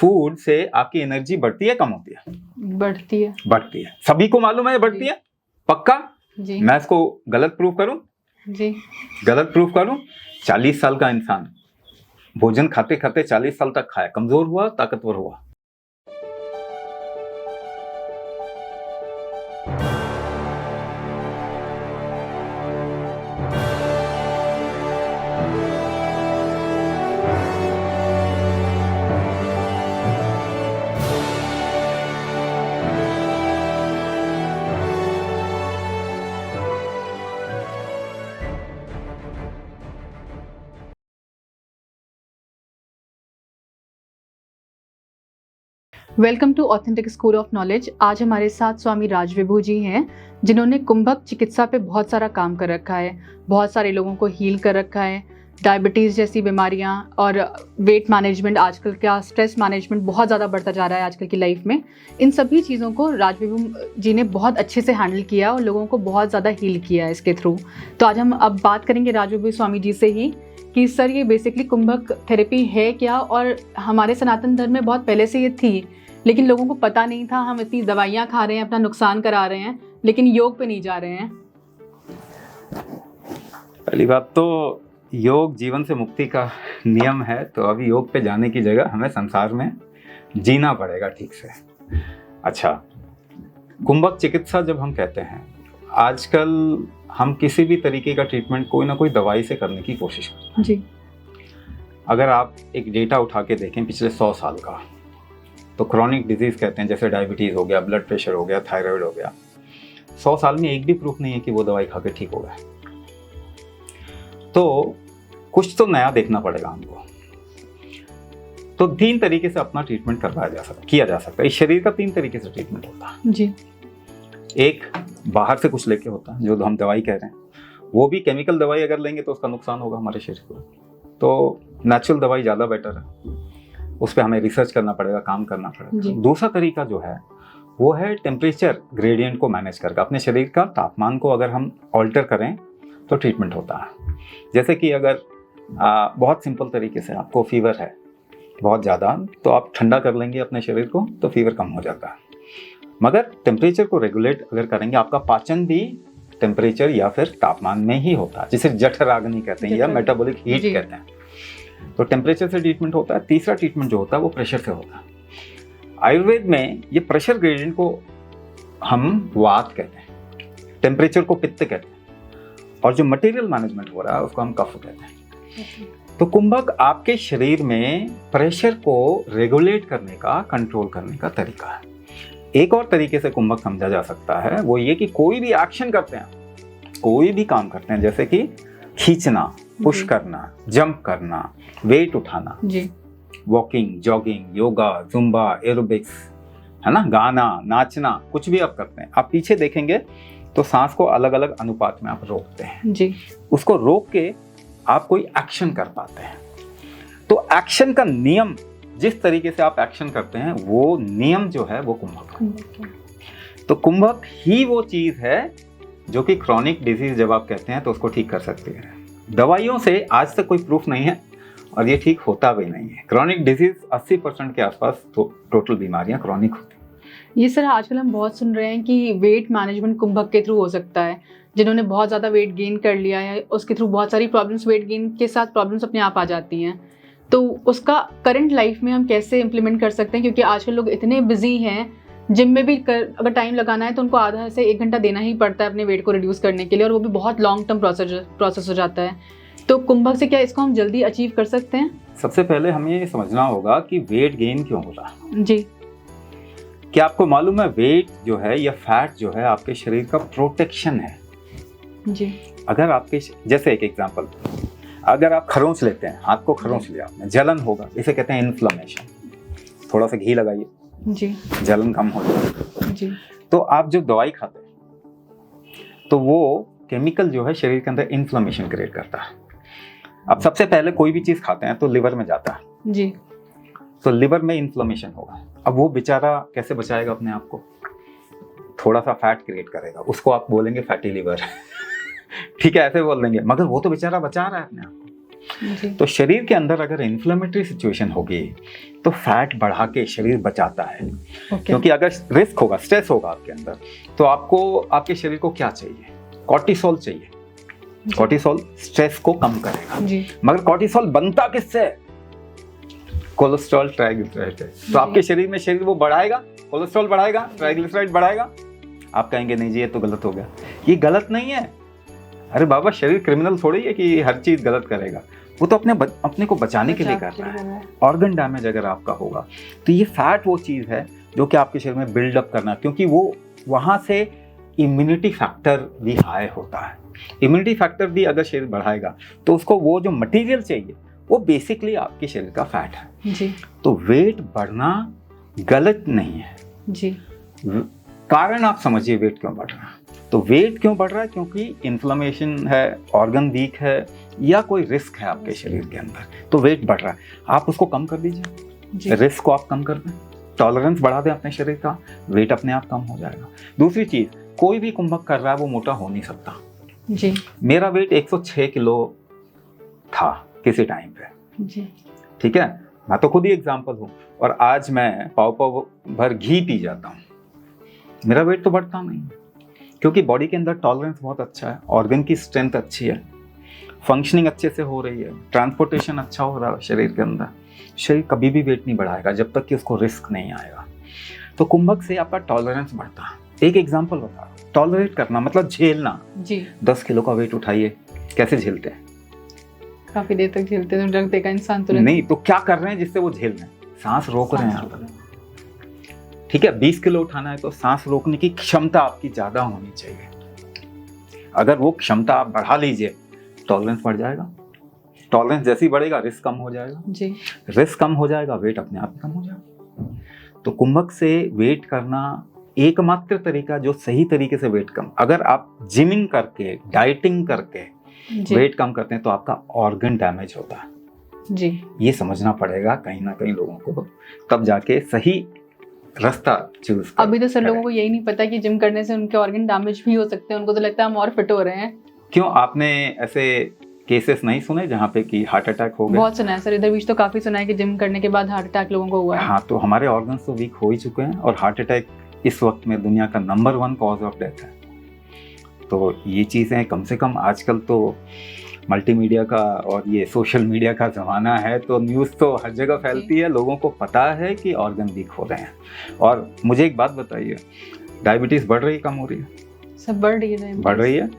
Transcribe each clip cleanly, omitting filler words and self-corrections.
Food से आपकी energy बढ़ती है, कम होती है? बढ़ती है। बढ़ती है, सभी को मालूम है बढ़ती है, पक्का? जी मैं इसको गलत प्रूव करूं? जी। गलत प्रूव करूं? 40 साल का इंसान भोजन खाते खाते 40 साल तक खाया, कमजोर हुआ, ताकतवर हुआ? Welcome to authentic school of knowledge. आज हमारे साथ स्वामी राजविभू जी हैं, जिन्होंने कुंभक चिकित्सा पे बहुत सारा काम कर रखा है, बहुत सारे लोगों को हील कर रखा है। डायबिटीज़ जैसी बीमारियां और वेट मैनेजमेंट, आजकल का स्ट्रेस मैनेजमेंट बहुत ज़्यादा बढ़ता जा रहा है आजकल की लाइफ में। इन सभी चीज़ों को राजविभू जी ने बहुत अच्छे से हैंडल किया और लोगों को बहुत ज़्यादा हील किया है इसके थ्रू। तो आज हम अब बात करेंगे राजविभू स्वामी जी से ही कि सर ये बेसिकली कुंभक थेरेपी है क्या, और हमारे सनातन धर्म में बहुत पहले से ये थी लेकिन लोगों को पता नहीं था। हम इतनी दवाइयाँ खा रहे हैं, अपना नुकसान करा रहे हैं, लेकिन योग पे नहीं जा रहे हैं। पहली बात तो योग जीवन से मुक्ति का नियम है, तो अभी योग पे जाने की जगह हमें संसार में जीना पड़ेगा ठीक से। अच्छा, कुंभक चिकित्सा जब हम कहते हैं, आजकल हम किसी भी तरीके का ट्रीटमेंट कोई ना कोई दवाई से करने की कोशिश करते हैं जी। अगर आप एक डेटा उठा के देखें पिछले 100 साल का, तो क्रॉनिक डिजीज कहते हैं, जैसे डायबिटीज़ हो गया, ब्लड प्रेशर हो गया, थायराइड हो गया, 100 साल में एक भी प्रूफ नहीं है कि वो दवाई खा के ठीक हो गया। तो कुछ तो नया देखना पड़ेगा हमको। तो 3 तरीके से अपना ट्रीटमेंट किया जा सकता है। इस शरीर का 3 तरीके से ट्रीटमेंट होता है जी। एक बाहर से कुछ लेके होता है, जो हम दवाई कह रहे हैं, वो भी केमिकल दवाई अगर लेंगे तो उसका नुकसान होगा हमारे शरीर को। तो नेचुरल दवाई ज़्यादा बेटर है, उस पर हमें रिसर्च करना पड़ेगा, काम करना पड़ेगा। दूसरा तरीका जो है वो है टेम्परेचर ग्रेडियंट को मैनेज करके, अपने शरीर का तापमान को अगर हम ऑल्टर करें तो ट्रीटमेंट होता है। जैसे कि अगर बहुत सिंपल तरीके से आपको फीवर है बहुत ज़्यादा, तो आप ठंडा कर लेंगे अपने शरीर को तो फीवर कम हो जाता है। मगर टेम्परेचर को रेगुलेट अगर करेंगे, आपका पाचन भी टेम्परेचर या फिर तापमान में ही होता है, जिसे जठराग्नि कहते हैं या मेटाबॉलिक हीट कहते हैं। तो टेम्परेचर से ट्रीटमेंट होता है। तीसरा ट्रीटमेंट जो होता है वो प्रेशर से होता है। आयुर्वेद में ये प्रेशर ग्रेडियंट को हम वात कहते हैं, टेम्परेचर को पित्त कहते हैं, और जो मटेरियल मैनेजमेंट हो रहा है उसको हम कफ कहते हैं। तो कुंभक आपके शरीर में प्रेशर को रेगुलेट करने का, कंट्रोल करने का तरीका है। एक और तरीके से कुंभक समझा जा सकता है, वो ये कि कोई भी एक्शन करते हैं, कोई भी काम करते हैं, जैसे कि खींचना, पुश करना, जंप करना, वेट उठाना जी, walking, jogging, yoga, zumba, aerobics, है ना, गाना, नाचना, कुछ भी आप करते हैं, आप पीछे देखेंगे तो सांस को अलग अलग अनुपात में आप रोकते हैं जी। उसको रोक के आप कोई एक्शन कर पाते हैं। तो एक्शन का नियम, जिस तरीके से आप एक्शन करते हैं, वो नियम जो है वो कुंभक है। तो कुंभक ही वो चीज है जो कि क्रॉनिक डिजीज जब आप कहते हैं तो उसको ठीक कर सकती है। दवाइयों से आज तक कोई प्रूफ नहीं है और ये ठीक होता भी नहीं है। क्रॉनिक डिजीज 80% के आसपास तो टोटल बीमारियां क्रॉनिक होती हैं। ये सर आजकल हम बहुत सुन रहे हैं कि वेट मैनेजमेंट कुंभक के थ्रू हो सकता है। जिन्होंने बहुत ज़्यादा वेट गेन कर लिया है उसके थ्रू बहुत सारी प्रॉब्लम्स, वेट गेन के साथ प्रॉब्लम्स अपने आप आ जाती हैं। तो उसका करंट लाइफ में हम कैसे इम्प्लीमेंट कर सकते हैं, क्योंकि आजकल लोग इतने बिजी हैं, जिम में भी अगर टाइम लगाना है तो उनको आधा से 1 घंटा देना ही पड़ता है अपने वेट को रिड्यूस करने के लिए, और वो भी बहुत लॉन्ग टर्म प्रोसेस हो जाता है। तो कुंभक से क्या इसको हम जल्दी अचीव कर सकते हैं? सबसे पहले हमें ये समझना होगा कि वेट गेन क्यों हो रहा है जी। क्या आपको मालूम है, वेट जो है या फैट जो है आपके शरीर का प्रोटेक्शन है जी। अगर आपके, जैसे एक एग्जांपल, अगर आप खरोंच लेते हैं, हाथ को खरोंच लिया आपने, जलन होगा, इसे कहते हैं इन्फ्लेमेशन। थोड़ा सा घी लगाइए जी, जलन कम हो जाएगी जी। तो आप जो दवाई खाते हैं तो वो केमिकल जो है शरीर के अंदर इन्फ्लेमेशन क्रिएट करता है। अब सबसे पहले कोई भी चीज खाते हैं तो लिवर में जाता है जी, तो लिवर में इन्फ्लेमेशन होगा। अब वो बेचारा कैसे बचाएगा अपने आप को? थोड़ा सा फैट क्रिएट करेगा, उसको आप बोलेंगे फैटी लिवर ठीक है, ऐसे बोल देंगे, मगर वो तो बेचारा बचा रहा है अपने आप को। जी तो शरीर के अंदर अगर इन्फ्लेमेटरी सिचुएशन होगी तो फैट बढ़ा के शरीर बचाता है। ओके क्योंकि अगर रिस्क होगा, स्ट्रेस होगा आपके अंदर, तो आपको आपके शरीर को क्या चाहिए? कॉर्टिसोल चाहिए। कॉर्टिसोल स्ट्रेस को कम करेगा। जी मगर कॉर्टिसोल बनता किससे? Cholesterol, triglyceride. तो आपके शरीर में शरीर वो बढ़ाएगा, कोलेस्ट्रॉल बढ़ाएगा, ट्राइग्लिसराइड बढ़ाएगा। आप कहेंगे नहीं जी ये तो गलत हो गया। ये गलत नहीं है। अरे बाबा, शरीर क्रिमिनल थोड़ी है कि हर चीज गलत करेगा। वो तो अपने को बचाने के लिए कर रहा है। ऑर्गन डैमेज अगर आपका होगा तो ये फैट वो चीज है जो कि आपके शरीर में बिल्डअप करना, क्योंकि वो वहां से इम्यूनिटी फैक्टर भी हाई होता है। इम्यूनिटी फैक्टर भी अगर शरीर बढ़ाएगा तो उसको वो जो मटेरियल चाहिए वो बेसिकली आपके शरीर का फैट है। जी तो वेट बढ़ना गलत नहीं है। जी कारण आप समझिए वेट क्यों बढ़ रहा है। तो वेट क्यों बढ़ रहा है? क्योंकि इन्फ्लेमेशन है, ऑर्गन वीक है, या कोई रिस्क है आपके शरीर के अंदर, तो वेट बढ़ रहा है। आप उसको कम कर दीजिए, रिस्क को आप कम कर दें, टॉलरेंस बढ़ा दें अपने शरीर का, वेट अपने आप कम हो जाएगा। दूसरी चीज, कोई भी कुंभक कर रहा है वो मोटा हो नहीं सकता। जी मेरा वेट 106 किलो था किसी टाइम पे, जी ठीक है, मैं तो खुद ही एग्जाम्पल हूँ, और आज मैं पाव भर घी पी जाता हूँ, मेरा वेट तो बढ़ता नहीं, क्योंकि बॉडी के अंदर टॉलरेंस बहुत अच्छा है, ऑर्गन की स्ट्रेंथ अच्छी है, फंक्शनिंग अच्छे से हो रही है, ट्रांसपोर्टेशन अच्छा हो रहा है शरीर के अंदर। शरीर कभी भी वेट नहीं बढ़ाएगा जब तक कि उसको रिस्क नहीं आएगा। तो कुंभक से आपका टॉलरेंस बढ़ता है। एक एग्जांपल बता रहा हूं, टॉलरेट करना मतलब झेलना। जी 10 किलो का वेट उठाइए, कैसे झेलते हैं? काफी देर तक झेलते हैं, रख देगा इंसान तुरंत। नहीं तो क्या कर रहे हैं जिससे वो झेल रहे हैं? सांस रोक रहे हैं आप। ठीक है, 20 किलो उठाना है तो सांस रोकने की क्षमता आपकी ज्यादा होनी चाहिए। अगर वो क्षमता आप बढ़ा लीजिए, टॉलरेंस बढ़ जाएगा। टॉलरेंस जैसे ही बढ़ेगा, रिस्क कम हो जाएगा। जी रिस्क कम हो जाएगा, वेट अपने आप कम हो जाएगा। तो कुंभक से वेट करना एकमात्र तरीका जो सही तरीके से वेट कम, अगर आप जिमिंग करके, डाइटिंग करके जी वेट कम करते हैं तो आपका ऑर्गन डैमेज होता है। जी ये समझना पड़ेगा कहीं ना कहीं लोगों को, तब जाके सही रास्ता चूज। अभी तो सर लोगों को यही नहीं पता कि जिम करने से उनके ऑर्गन डैमेज भी हो सकते हैं। उनको तो लगता है हम और फिट हो रहे हैं। क्यों, आपने ऐसे केसेस नहीं सुने जहाँ पे कि हार्ट अटैक हो गया? बहुत सुना है सर, इधर बीच तो काफी सुना है कि जिम करने के बाद हार्ट अटैक लोगों को हुआ है। हाँ, तो हमारे ऑर्गन्स तो वीक हो ही चुके हैं, और हार्ट अटैक इस वक्त में दुनिया का नंबर 1 कॉज ऑफ डेथ है। तो ये चीज़ें कम से कम, आजकल तो मल्टीमीडिया का और ये सोशल मीडिया का ज़माना है, तो न्यूज़ तो हर जगह फैलती है, लोगों को पता है कि ऑर्गन वीक हो रहे हैं। और मुझे एक बात बताइए, डायबिटीज़ बढ़ रही है कम हो रही है? सब बढ़ रही है। बढ़ रही है।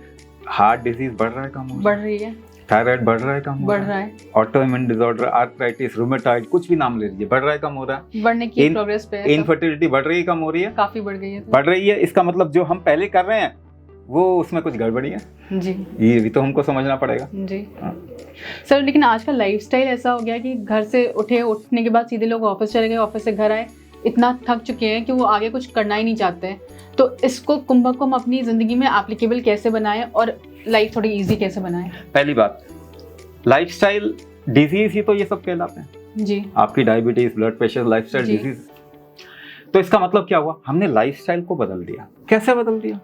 हार्ट डिजीज बढ़ रहा है कम हो बढ़ रही है। थायराइड बढ़ रहा है कम हो बढ़ रहा है। Auto immune disorder, arthritis, rheumatoid, कुछ भी नाम ले लीजिए, बढ़ रहा है कम हो रहा है। बढ़ने की प्रोग्रेस पे है। इनफर्टिलिटी बढ़ रही है कम हो रही है? काफी बढ़ गई है। बढ़ रही है। इसका मतलब जो हम पहले कर रहे हैं वो उसमें कुछ गड़बड़ी है जी, ये भी तो हमको समझना पड़ेगा। जी हाँ। सर, लेकिन आज का लाइफस्टाइल ऐसा हो गया कि घर से उठने के बाद सीधे लोग ऑफिस चले गए, ऑफिस से घर आए, इतना थक चुके हैं कि वो आगे कुछ करना ही नहीं चाहते हैं। तो इसको, कुंभक को हम अपनी जिंदगी में एप्लीकेबल कैसे बनाएं और लाइफ थोड़ी इजी कैसे बनाएं? पहली बात, लाइफस्टाइल डिजीज ही तो ये सब कहलाते हैं। जी, आपकी डायबिटीज, ब्लड प्रेशर, लाइफस्टाइल जी। डिजीज। तो इसका मतलब क्या हुआ? हमने लाइफस्टाइल को बदल दिया। कैसे बदल दिया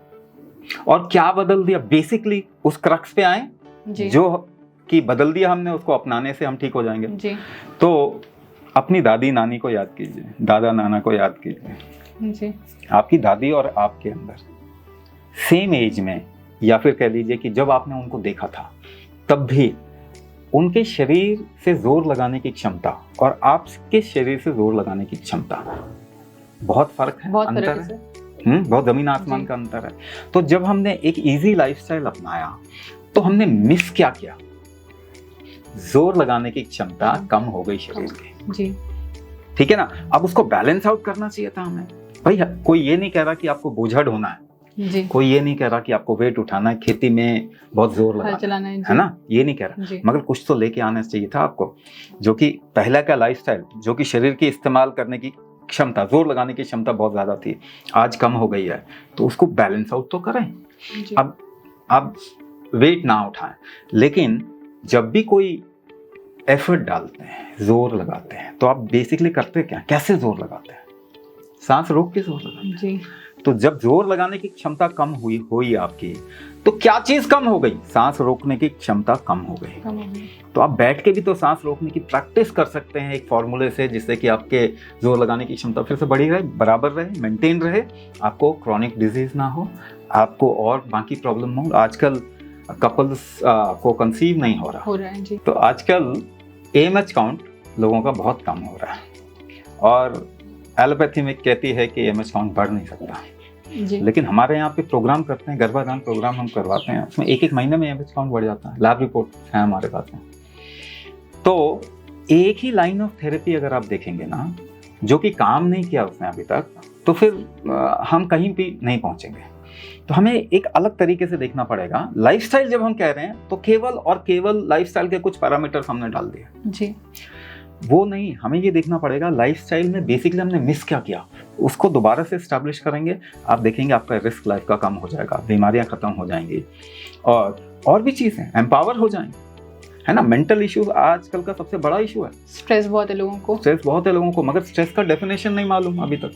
और क्या बदल दिया? बेसिकली उस क्रक्स पे आए जी, जो कि बदल दिया हमने, उसको अपनाने से हम ठीक हो जाएंगे। जी, तो अपनी दादी नानी को याद कीजिए, दादा नाना को याद कीजिए। जी, आपकी दादी और आपके अंदर सेम एज में, या फिर कह लीजिए कि जब आपने उनको देखा था तब भी उनके शरीर से जोर लगाने की क्षमता और आपके शरीर से जोर लगाने की क्षमता बहुत फर्क है, बहुत अंतर फर्क है। है। बहुत जमीन आसमान जी। का अंतर है। तो जब हमने एक इजी लाइफस्टाइल अपनाया तो हमने मिस क्या किया? जोर लगाने की क्षमता कम हो गई शरीर की। जी, ठीक है ना? अब उसको बैलेंस आउट करना चाहिए था हमें। भाई कोई ये नहीं कह रहा कि आपको बोझा ढोना है, जी, कोई ये नहीं कह रहा कि आपको वेट उठाना है, खेती में बहुत जोर हल लगाना चलाना है ना, ये नहीं कह रहा। जी, मगर कुछ तो लेके आना चाहिए था आपको, जो कि पहला का लाइफस्टाइल, जो कि शरीर की इस्तेमाल करने की क्षमता, जोर लगाने की क्षमता बहुत ज्यादा थी, आज कम हो गई है, तो उसको बैलेंस आउट तो करें। जी। अब आप वेट ना उठाएं, लेकिन जब भी कोई एफर्ट डालते हैं, जोर लगाते हैं, तो आप बेसिकली करते क्या? कैसे जोर लगाते हैं? सांस रोक के जोर लगाते हैं। जी, तो जब जोर लगाने की क्षमता कम हुई आपकी, तो क्या चीज कम हो गई? सांस रोकने की क्षमता कम हो गई। तो आप बैठ के भी तो सांस रोकने की प्रैक्टिस कर सकते हैं एक फॉर्मूले से, जिससे कि आपके जोर लगाने की क्षमता फिर से बढ़ी रहे, बराबर रहे, मेंटेन रहे, आपको क्रॉनिक डिजीज ना हो, आपको और बाकी प्रॉब्लम हो। आजकल कपल्स को कंसीव नहीं हो रहा है जी। तो आजकल AMH काउंट लोगों का बहुत कम हो रहा है, और एलोपैथी में कहती है कि AMH काउंट बढ़ नहीं सकता जी। लेकिन हमारे यहाँ पे प्रोग्राम करते हैं, गर्भाधान प्रोग्राम हम करवाते हैं, उसमें एक महीने में AMH काउंट बढ़ जाता है। लैब रिपोर्ट है हमारे पास में। तो एक ही लाइन ऑफ थेरेपी अगर आप देखेंगे ना, जो कि काम नहीं किया उसने अभी तक, तो फिर हम कहीं भी नहीं पहुंचेंगे। तो हमें एक अलग तरीके से देखना पड़ेगा। लाइफस्टाइल जब हम कह रहे हैं तो केवल और केवल लाइफस्टाइल के कुछ पैरामीटर्स हमने डाल दिए जी, वो नहीं, हमें ये देखना पड़ेगा लाइफस्टाइल में बेसिकली हमने मिस क्या किया, उसको दोबारा से एस्टैब्लिश करेंगे। आप देखेंगे आपका रिस्क लाइफ का कम हो जाएगा, बीमारियां खत्म हो जाएंगी, और भी चीज़ें एम्पावर हो जाएंगे, है ना। मेंटल इश्यूज आजकल का सबसे बड़ा इशू है। स्ट्रेस बहुत है लोगों को, मगर स्ट्रेस का डेफिनेशन नहीं मालूम अभी तक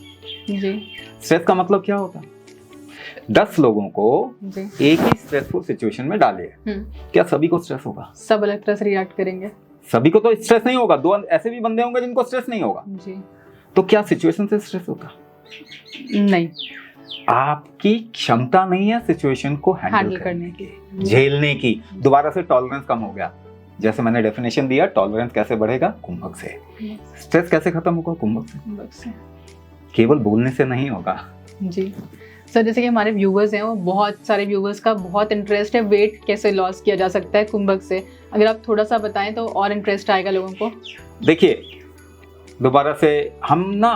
जी। स्ट्रेस का मतलब क्या होता है? 10 लोगों को एक ही स्ट्रेसफुल सिचुएशन में डालिए, क्या सभी को स्ट्रेस होगा? सब अलग तरह से रिएक्ट करेंगे। सभी को तो स्ट्रेस नहीं होगा, 2 ऐसे भी बंदे होंगे जिनको स्ट्रेस नहीं होगा जी। तो क्या सिचुएशन से स्ट्रेस होगा? नहीं, आपकी क्षमता नहीं है सिचुएशन को हैंडल करने की, झेलने की। दोबारा से टॉलरेंस कम हो गया। जैसे मैंने डेफिनेशन दिया, टॉलरेंस कैसे बढ़ेगा? कुंभक से। स्ट्रेस कैसे खत्म होगा? कुंभक से। केवल बोलने से नहीं होगा जी। सर, जैसे कि हमारे व्यूवर्स हैं, वो बहुत सारे व्यूवर्स का बहुत इंटरेस्ट है वेट कैसे लॉस किया जा सकता है कुंभक से। अगर आप थोड़ा सा बताएं तो और इंटरेस्ट आएगा लोगों को। देखिए, दोबारा से हम ना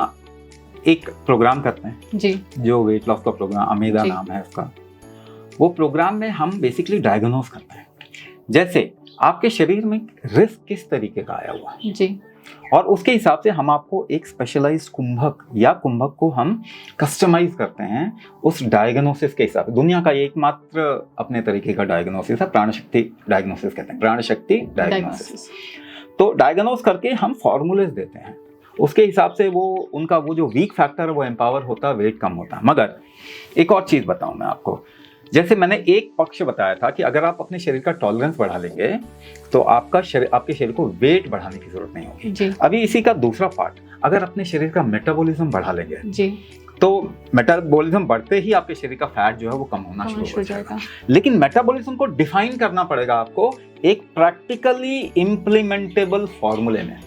एक प्रोग्राम करते हैं जी, जो वेट लॉस का प्रोग्राम, अमेदा नाम है उसका। वो प्रोग्राम में हम बेसिकली डायग्नोस करते हैं, जैसे आपके शरीर में रिस्क किस तरीके का आया हुआ जी, और उसके हिसाब से हम आपको एक स्पेशलाइज्ड कुंभक या कुंभक को हम कस्टमाइज करते हैं उस डायग्नोसिस के हिसाब से। दुनिया का एकमात्र अपने तरीके का डायग्नोसिस है, प्राणशक्ति डायग्नोसिस कहते हैं, प्राणशक्ति डायग्नोसिस। तो डायग्नोस करके हम फॉर्मूलेज देते हैं, उसके हिसाब से वो उनका वो जो वीक फैक्टर है वो एम्पावर होता है, वेट कम होता है। मगर एक और चीज़ बताऊं मैं आपको, जैसे मैंने एक पक्ष बताया था कि अगर आप अपने शरीर का टॉलरेंस बढ़ा लेंगे तो आपके शरीर को वेट बढ़ाने की जरूरत नहीं होगी जी। अभी इसी का दूसरा पार्ट, अगर अपने शरीर का मेटाबॉलिज्म बढ़ा लेंगे जी, तो मेटाबॉलिज्म बढ़ते ही आपके शरीर का फैट जो है वो कम होना शुरू हो जाएगा। लेकिन मेटाबॉलिज्म को डिफाइन करना पड़ेगा आपको एक प्रैक्टिकली इम्प्लीमेंटेबल फॉर्मूले में।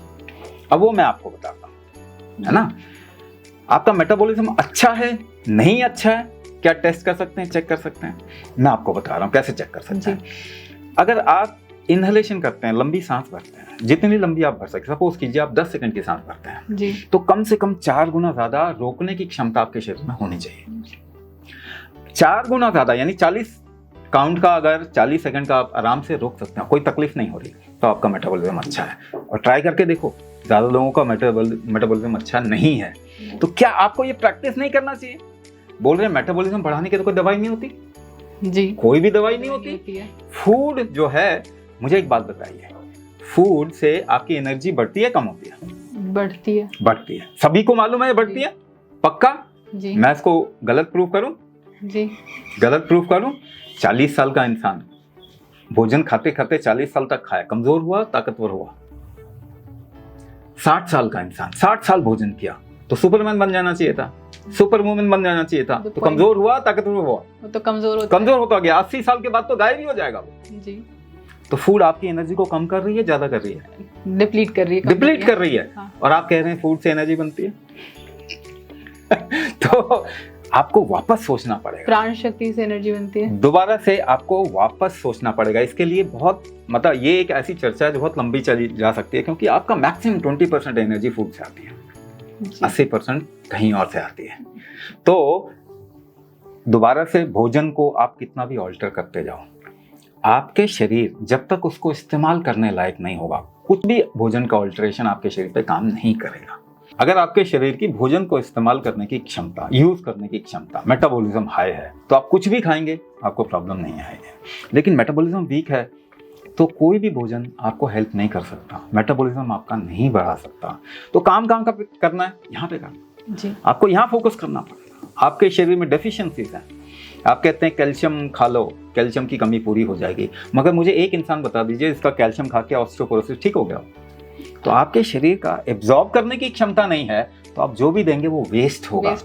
अब वो मैं आपको बताता हूँ, है ना। आपका मेटाबॉलिज्म अच्छा है नहीं अच्छा है, क्या टेस्ट कर सकते हैं, चेक कर सकते हैं? मैं आपको बता रहा हूँ कैसे चेक कर सकते हैं। अगर आप इनहेलेशन करते हैं, लंबी सांस भरते हैं, जितनी लंबी आप भर सकते हैं, सपोज कीजिए आप 10 सेकंड की सांस भरते हैं जी, तो कम से कम 4 गुना ज्यादा रोकने की क्षमता आपके शरीर में होनी चाहिए। 4 गुना ज्यादा, यानी 40 काउंट का अगर 40 सेकंड का आप आराम से रोक सकते हैं, कोई तकलीफ नहीं हो रही, तो आपका मेटाबॉलिज्म अच्छा है। और ट्राई करके देखो, ज्यादा लोगों का मेटाबॉलिज्म अच्छा नहीं है। तो क्या आपको ये प्रैक्टिस नहीं करना चाहिए? बोल रहे हैं मेटाबॉलिज्म बढ़ाने की तो कोई दवाई नहीं होती जी, कोई भी दवाई नहीं होती। फूड जो है, मुझे एक बात बताइए, फूड से आपकी एनर्जी बढ़ती है कम होती है? बढ़ती है। सभी को मालूम है बढ़ती है, पक्का जी। मैं इसको गलत प्रूफ करूं जी? गलत प्रूफ करूं? 40 साल का इंसान भोजन खाते खाते 40 साल तक खाया, कमजोर हुआ ताकतवर हुआ। 60 साल का इंसान 60 साल भोजन किया तो सुपरमैन बन जाना चाहिए था, सुपर वुमन बन जाना चाहिए था। तो कमजोर हुआ ताकतवर हुआ, तो कमजोर होता गया। 80 साल के बाद तो गायब ही हो जाएगा वो जी। तो फूड आपकी एनर्जी को कम कर रही है, ज्यादा कर रही है? डिप्लीट कर रही है। हाँ। और आप कह रहे हैं फूड से एनर्जी बनती है। तो आपको वापस सोचना पड़ेगा, प्राण शक्ति से एनर्जी बनती है। दोबारा से आपको वापस सोचना पड़ेगा। इसके लिए बहुत मतलब ये एक ऐसी चर्चा है जो बहुत लंबी चली जा सकती है, क्योंकि आपका मैक्सिमम 20% एनर्जी फूड से आती है, 80% कहीं और से आती है। तो दोबारा से भोजन को आप कितना भी ऑल्टर करते जाओ, आपके शरीर जब तक उसको इस्तेमाल करने लायक नहीं होगा, कुछ भी भोजन का ऑल्टरेशन आपके शरीर पे काम नहीं करेगा। अगर आपके शरीर की भोजन को इस्तेमाल करने की क्षमता, यूज करने की क्षमता, मेटाबॉलिज्म हाई है, तो आप कुछ भी खाएंगे आपको प्रॉब्लम नहीं आएगी। लेकिन मेटाबॉलिज्म वीक है तो कोई भी भोजन आपको हेल्प नहीं कर सकता, मेटाबॉलिज्म आपका नहीं बढ़ा सकता। तो काम कहाँ का करना है? यहाँ पे करना जी। आपको यहाँ फोकस करना पड़ेगा, आपके शरीर में डेफिशिएंसीज हैं। आप कहते हैं कैल्शियम खा लो, कैल्शियम की कमी पूरी हो जाएगी, मगर मुझे एक इंसान बता दीजिए इसका कैल्शियम खा के ऑस्टियोपोरोसिस ठीक हो गया। तो आपके शरीर का एब्जॉर्ब करने की क्षमता नहीं है, तो आप जो भी देंगे वो वेस्ट होगा।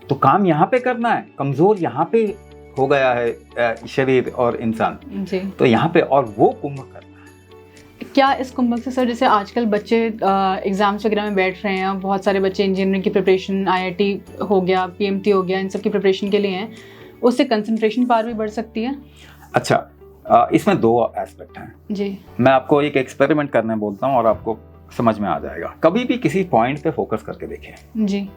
तो काम यहाँ पे करना है, कमजोर यहाँ पे हो गया है शरीर और इंसान जी। तो यहाँ पे, और वो कुंभक करना है। क्या इस कुंभक से सर, जैसे आजकल बच्चे एग्जाम्स वगैरह में बैठ रहे हैं, बहुत सारे बच्चे इंजीनियरिंग की प्रिपरेशन, IIT हो गया, PMT हो गया, इन सब की प्रिपरेशन के लिए हैं, उससे कंसंट्रेशन पावर भी बढ़ सकती है? अच्छा, इसमें दो एस्पेक्ट हैं जी। मैं आपको एक एक्सपेरिमेंट करने बोलता हूँ और आपको समझ में आ जाएगा। कभी भी किसी पॉइंट पे फोकस करके देखें, जी,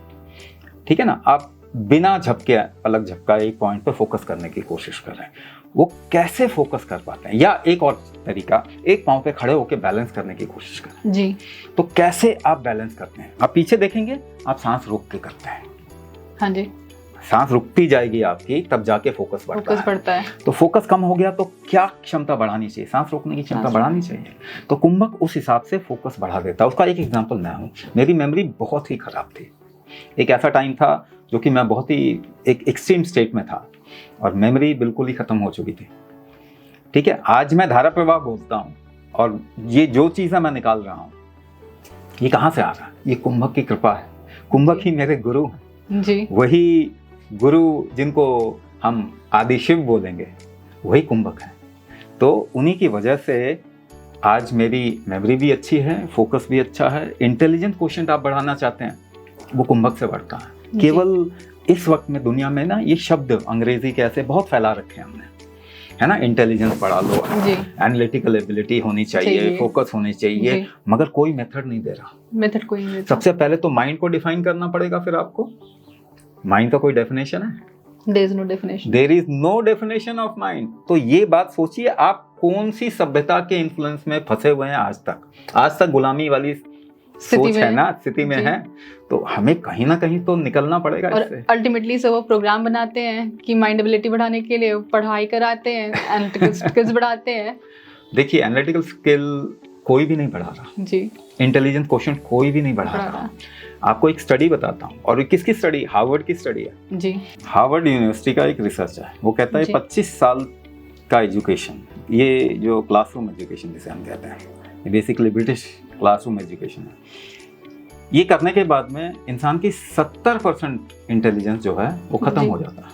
ठीक है ना। आप बिना झपके पलक झपका एक पॉइंट पे फोकस करने की कोशिश कर रहे हैं, वो कैसे फोकस कर पाते हैं। या एक और तरीका, एक पाँव पे खड़े होकर बैलेंस करने की कोशिश करें। जी। तो कैसे आप बैलेंस करते हैं, आप पीछे देखेंगे, आप सांस रोक के करते हैं। हाँ जी। सांस रुकती जाएगी आपकी, तब जाके फोकस बढ़ता है। तो फोकस कम हो गया तो क्या क्षमता बढ़ानी चाहिए, सांस रोकने की क्षमता बढ़ानी चाहिए। तो कुंभक उस हिसाब से फोकस बढ़ा देता है। उसका एक एग्जांपल मैं हूँ। मेरी मेमोरी बहुत ही खराब थी। एक ऐसा टाइम था जो कि मैं बहुत ही एक एक्सट्रीम स्टेट में था और मेमोरी बिल्कुल ही खत्म हो चुकी थी, ठीक है। आज मैं धारा प्रवाह बोलता हूँ और ये जो चीज़ें मैं निकाल रहा हूँ, ये कहाँ से आ रहा है, ये कुंभक की कृपा है। कुंभक ही मेरे गुरु हैं जी। वही गुरु जिनको हम आदि शिव बोलेंगे, वही कुंभक है। तो उन्हीं की वजह से आज मेरी मेमोरी भी अच्छी है, फोकस भी अच्छा है। इंटेलिजेंट क्वेश्चन आप बढ़ाना चाहते हैं, वो कुंभक से बढ़ता है। केवल इस वक्त में दुनिया में ना ये शब्द अंग्रेजी के ऐसे बहुत फैला रखे हैं हमने, है ना। इंटेलिजेंस बढ़ा लो, एनालिटिकल एबिलिटी होनी चाहिए, फोकस होनी चाहिए, मगर कोई मेथड नहीं दे रहा। मेथड कोई नहीं। सबसे पहले तो माइंड को डिफाइन करना पड़ेगा, फिर आपको माइंड का कोई डेफिनेशन है? There is no definition. There is no definition of mind. तो ये बात सोचिए, आप कौन सी सभ्यता के इन्फ्लुएंस में फंसे हुए हैं आज तक गुलामी वाली सोच है ना, स्थिति में है। तो हमें कहीं ना कहीं तो निकलना पड़ेगा इससे। अल्टीमेटली से वो प्रोग्राम बनाते हैं कि माइंड एबिलिटी बढ़ाने के लिए पढ़ाई कराते हैं, एनालिटिकल स्किल्स बढ़ाते हैं। देखिए, एनालिटिकल स्किल कोई भी नहीं बढ़ा रहा जी, इंटेलिजेंस क्वेश्चन कोई भी नहीं बढ़ा रहा। आपको एक स्टडी बताता हूँ, और किसकी स्टडी, हार्वर्ड की स्टडी है जी। हार्वर्ड यूनिवर्सिटी का एक रिसर्च है, वो कहता है 25 साल का एजुकेशन, ये जो क्लासरूम एजुकेशन जिसे हम कहते हैं, बेसिकली ब्रिटिश क्लासरूम एजुकेशन है, ये करने के बाद में इंसान की 70% इंटेलिजेंस जो है वो खत्म हो जाता है।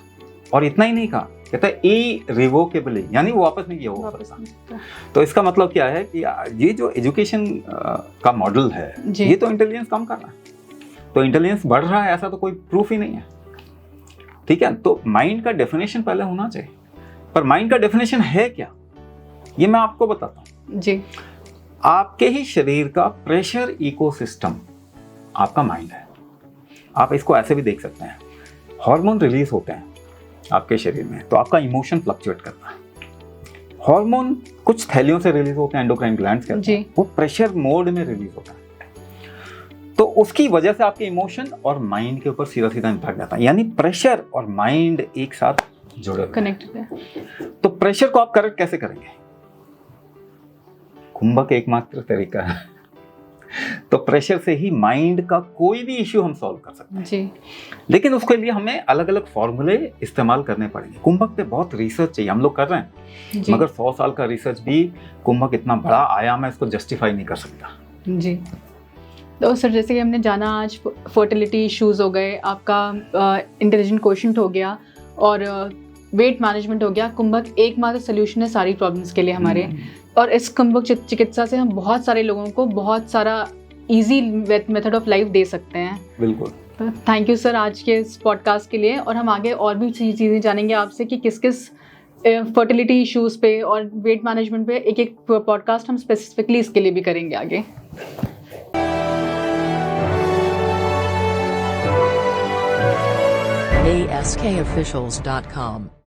और इतना ही नहीं कहा, कहता है इरिवोकेबली, यानी वो वापस नहीं किया हो सकता। तो इसका मतलब क्या है कि ये जो एजुकेशन का मॉडल है, ये तो इंटेलिजेंस कम कर रहा है। तो इंटेलिजेंस बढ़ रहा है ऐसा तो कोई प्रूफ ही नहीं है, ठीक है। तो माइंड का डेफिनेशन पहले होना चाहिए, पर माइंड का डेफिनेशन है क्या, ये मैं आपको बताता हूँ जी। आपके ही शरीर का प्रेशर इकोसिस्टम आपका माइंड है। आप इसको ऐसे भी देख सकते हैं, हार्मोन रिलीज होते हैं आपके शरीर में, तो आपका इमोशन फ्लक्चुएट करता है। हार्मोन कुछ थैलियों से रिलीज होते हैं, एंडोक्राइन ग्लैंड्स कहते हैं, वो प्रेशर मोड में रिलीज होता है। तो उसकी वजह से आपके इमोशन और माइंड के ऊपर सीधा सीधा इम्पैक्ट जाता है, यानी प्रेशर और माइंड एक साथ जुड़े हुए कनेक्टेड है। तो प्रेशर को आप करेक्ट कैसे करेंगे? कुंभक एकमात्र तरीका है। तो प्रेशर से ही माइंड का कोई भी इश्यू हम सॉल्व कर सकते हैं जी। लेकिन उसके लिए हमें अलग अलग फॉर्मूले इस्तेमाल करने पड़ेंगे। कुंभक पे बहुत रिसर्च चाहिए, हम लोग कर रहे हैं, मगर 100 साल का रिसर्च भी कुंभक इतना बड़ा आयाम है, इसको जस्टिफाई नहीं कर सकता जी। तो सर, जैसे कि हमने जाना आज फर्टिलिटी इश्यूज हो गए, आपका इंटेलिजेंट क्वोशेंट हो गया और वेट मैनेजमेंट हो गया। कुंभक एकमात्र सोल्यूशन है सारी प्रॉब्लम्स के लिए हमारे। और इस कुंभक चिकित्सा से हम बहुत सारे लोगों को बहुत सारा इजी मेथड ऑफ लाइफ दे सकते हैं। बिल्कुल। तो थैंक यू सर आज के इस पॉडकास्ट के लिए, और हम आगे और भी चीज़ें जानेंगे आपसे कि किस किस फर्टिलिटी इश्यूज पे और वेट मैनेजमेंट पे एक एक पॉडकास्ट हम स्पेसिफिकली इसके लिए भी करेंगे आगे। ASKofficials.com